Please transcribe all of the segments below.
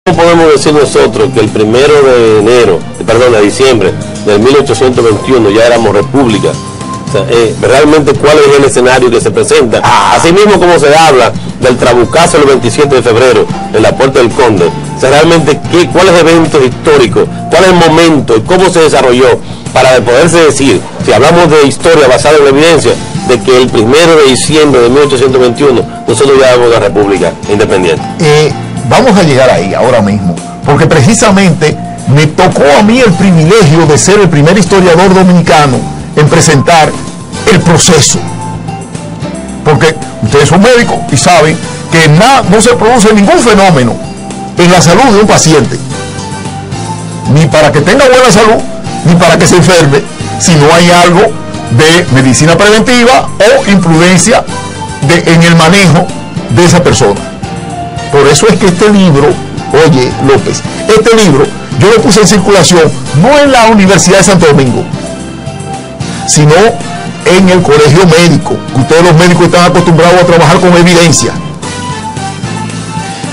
¿Cómo podemos decir nosotros que el 1 de diciembre de 1821 ya éramos república? O sea, realmente cuál es el escenario que se presenta, así mismo como se habla del trabucazo el 27 de febrero en la Puerta del Conde. O sea, realmente cuáles eventos históricos, cuál es el momento y cómo se desarrolló para poderse decir, si hablamos de historia basada en la evidencia, de que el 1 de diciembre de 1821 nosotros ya éramos una república independiente. Vamos a llegar ahí ahora mismo, porque precisamente me tocó a mí el privilegio de ser el primer historiador dominicano en presentar el proceso, porque ustedes son médicos y saben que no se produce ningún fenómeno en la salud de un paciente, ni para que tenga buena salud, ni para que se enferme, si no hay algo de medicina preventiva o imprudencia en el manejo de esa persona. Por eso es que este libro, oye López, este libro yo lo puse en circulación no en la Universidad de Santo Domingo, sino en el colegio médico, que ustedes los médicos están acostumbrados a trabajar con evidencia.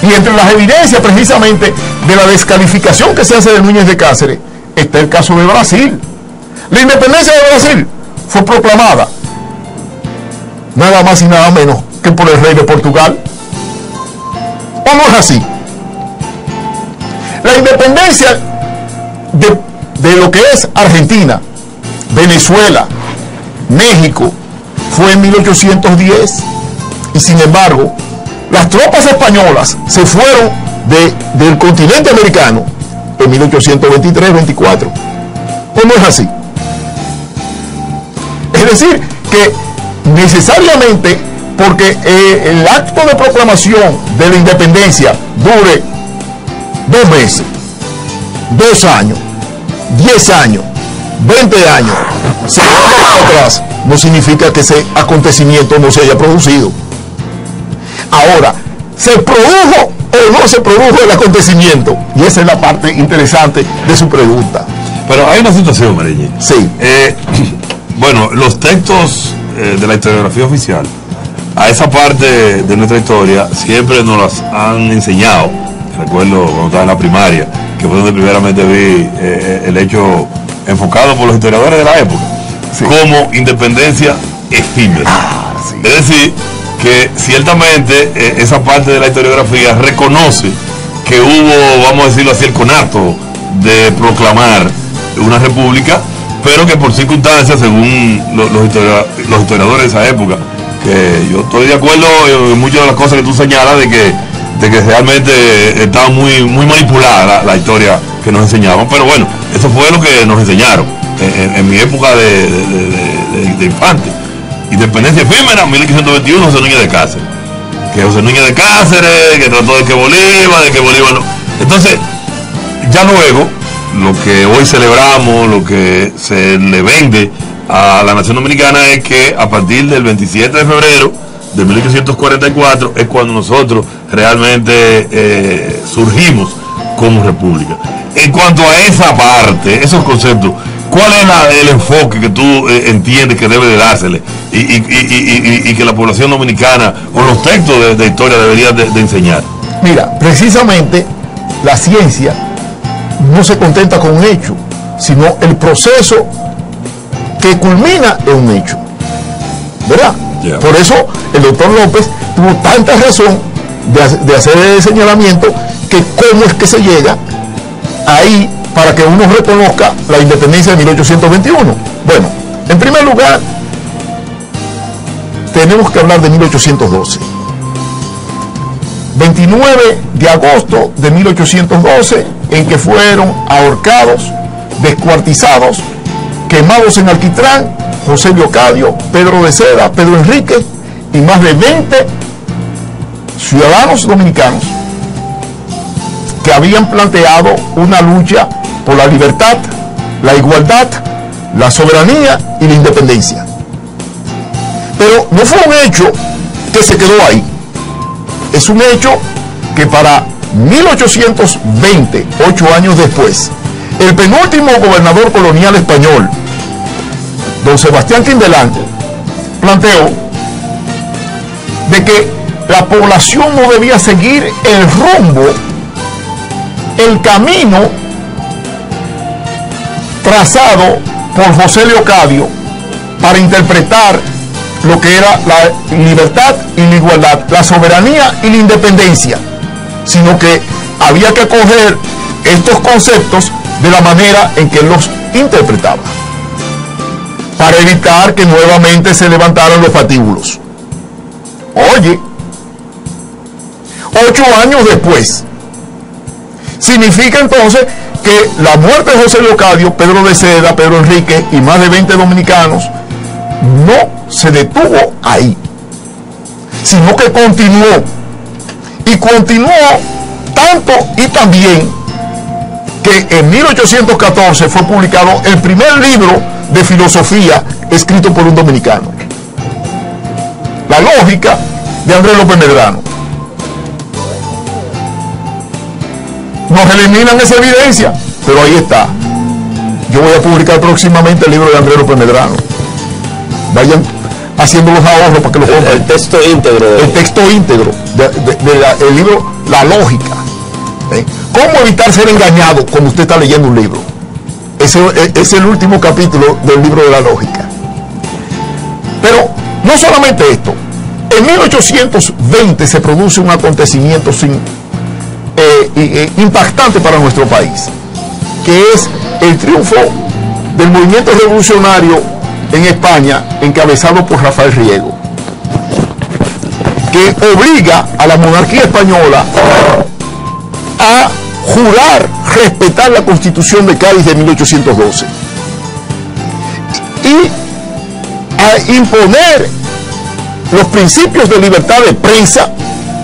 Y entre las evidencias precisamente de la descalificación que se hace de Núñez de Cáceres está el caso de Brasil. La independencia de Brasil fue proclamada nada más y nada menos que por el rey de Portugal. ¿O no es así? La independencia de lo que es Argentina, Venezuela, México, fue en 1810, y sin embargo, las tropas españolas se fueron del continente americano en 1823-24. ¿O no es así? Es decir, que necesariamente, porque el acto de proclamación de la independencia dure 2 meses, 2 años, 10 años, 20 años, se va atrás, no significa que ese acontecimiento no se haya producido. Ahora, ¿se produjo o no se produjo el acontecimiento? Y esa es la parte interesante de su pregunta. Pero hay una situación, Marillín. Sí. Bueno, los textos de la historiografía oficial, a esa parte de nuestra historia, siempre nos las han enseñado. Recuerdo cuando estaba en la primaria, que fue donde primeramente vi el hecho enfocado por los historiadores de la época, sí, como independencia efímera. Sí. Es decir, que ciertamente esa parte de la historiografía reconoce que hubo, vamos a decirlo así, el conato de proclamar una república, pero que por circunstancias, según los historiadores de esa época, que yo estoy de acuerdo en muchas de las cosas que tú señalas, de que realmente estaba muy manipulada la historia que nos enseñaban, pero bueno, eso fue lo que nos enseñaron en mi época de infante. Independencia efímera, 1821, José Núñez de Cáceres. Que José Núñez de Cáceres, que trató de que Bolívar no. Entonces, ya luego, lo que hoy celebramos, lo que se le vende a la nación dominicana es que a partir del 27 de febrero de 1844 es cuando nosotros realmente surgimos como república. En cuanto a esa parte, esos conceptos, ¿cuál es el enfoque que tú entiendes que debe de dársele y que la población dominicana o los textos de historia deberían de enseñar? Mira, precisamente la ciencia no se contenta con un hecho, sino el proceso que culmina en un hecho, ¿verdad? Yeah. Por eso el doctor López tuvo tanta razón de hacer el señalamiento que cómo es que se llega ahí para que uno reconozca la independencia de 1821. Bueno, en primer lugar, tenemos que hablar de 1812. 29 de agosto de 1812, en que fueron ahorcados, descuartizados, quemados en alquitrán, José Leocadio, Pedro de Seda, Pedro Enrique y más de 20 ciudadanos dominicanos que habían planteado una lucha por la libertad, la igualdad, la soberanía y la independencia. Pero no fue un hecho que se quedó ahí. Es un hecho que para 1820, 8 años después, el penúltimo gobernador colonial español, don Sebastián Quindelán, planteó de que la población no debía seguir el rumbo el camino trazado por José Leocadio para interpretar lo que era la libertad y la igualdad, la soberanía y la independencia, sino que había que coger estos conceptos de la manera en que él los interpretaba, para evitar que nuevamente se levantaran los patíbulos. Oye, 8 años después, significa entonces que la muerte de José Leocadio, Pedro de Seda, Pedro Enrique y más de 20 dominicanos no se detuvo ahí, sino que continuó, y continuó tanto y también que en 1814 fue publicado el primer libro de filosofía escrito por un dominicano, La Lógica, de Andrés López Medrano. Nos eliminan esa evidencia, pero ahí está. Yo voy a publicar próximamente el libro de Andrés López Medrano. Vayan haciendo los ahorros para que lo compren. El texto íntegro. El texto íntegro del libro La Lógica. ¿Cómo evitar ser engañado cuando usted está leyendo un libro? Ese es el último capítulo del libro de La Lógica. Pero no solamente esto. En 1820 se produce un acontecimiento impactante para nuestro país, que es el triunfo del movimiento revolucionario en España, encabezado por Rafael Riego, que obliga a la monarquía española a jurar respetar la Constitución de Cádiz de 1812 y a imponer los principios de libertad de prensa,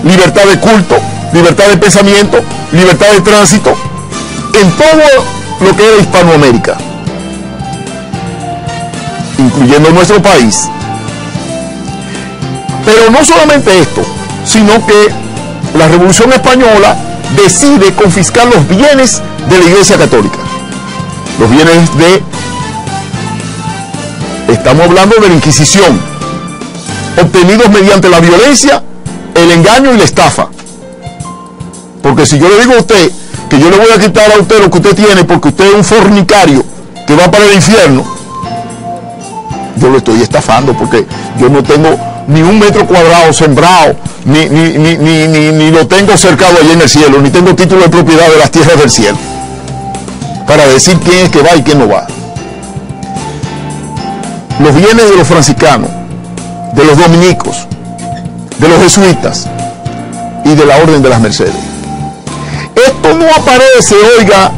libertad de culto, libertad de pensamiento, libertad de tránsito en todo lo que era Hispanoamérica, incluyendo nuestro país. Pero no solamente esto, sino que la Revolución Española decide confiscar los bienes de la Iglesia Católica. Los bienes estamos hablando de la Inquisición, obtenidos mediante la violencia, el engaño y la estafa. Porque si yo le digo a usted que yo le voy a quitar a usted lo que usted tiene porque usted es un fornicario que va para el infierno, yo lo estoy estafando, porque yo no tengo ni 1 metro cuadrado sembrado, ni lo tengo cercado allí en el cielo, ni tengo título de propiedad de las tierras del cielo para decir quién es que va y quién no va. Los bienes de los franciscanos, de los dominicos, de los jesuitas y de la Orden de las Mercedes. Esto no aparece, oiga,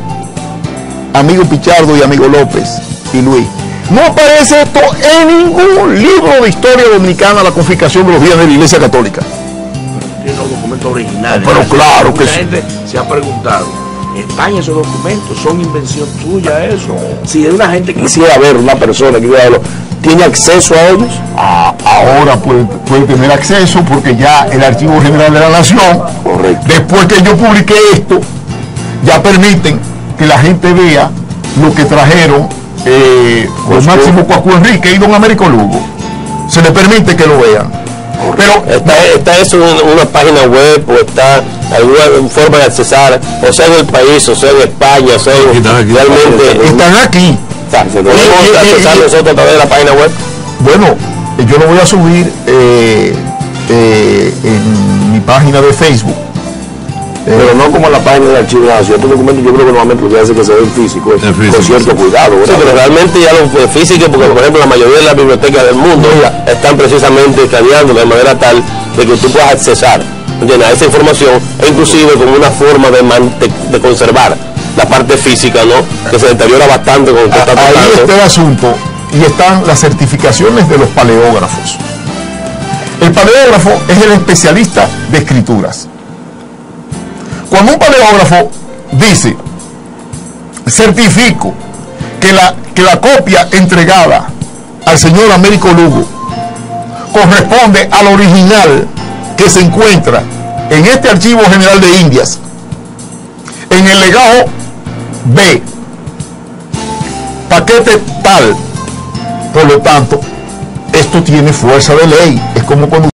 amigo Pichardo y amigo López y Luis, no aparece esto en ningún libro de historia dominicana, la confiscación de los bienes de la Iglesia Católica. Tiene los documentos originales. Pero claro que mucha sí. gente se ha preguntado, ¿España esos documentos son invención tuya eso? Si una gente quisiera ver, una persona que quiera verlo, ¿tiene acceso a ellos? Ahora puede tener acceso, porque ya el Archivo General de la Nación, Correcto. después que yo publiqué esto, ya permiten que la gente vea lo que trajeron los Máximo Cuacu Enrique y don Américo Lugo. Se le permite que lo vean. Pero ¿Está eso en una página web o está alguna forma de accesar, o sea en el país, o sea en España, o sea realmente están aquí. podemos accesar nosotros a través de la página web? Bueno, yo lo voy a subir en mi página de Facebook. Pero no como en la página del Archivo de la Nación. Estos documentos yo creo que normalmente lo que hace que se ve en físico, con cierto cuidado. Sí, pero realmente ya los físicos, porque por ejemplo la mayoría de las bibliotecas del mundo están precisamente escaneando de manera tal de que tú puedas accesar a esa información, e inclusive como una forma de conservar la parte física, ¿no? Que se deteriora bastante con esta Ahí está el asunto, y están las certificaciones de los paleógrafos. El paleógrafo es el especialista de escrituras. Cuando un paleógrafo dice, certifico que la copia entregada al señor Américo Lugo corresponde al original que se encuentra en este Archivo General de Indias, en el legajo B, paquete tal, por lo tanto, esto tiene fuerza de ley. Es como cuando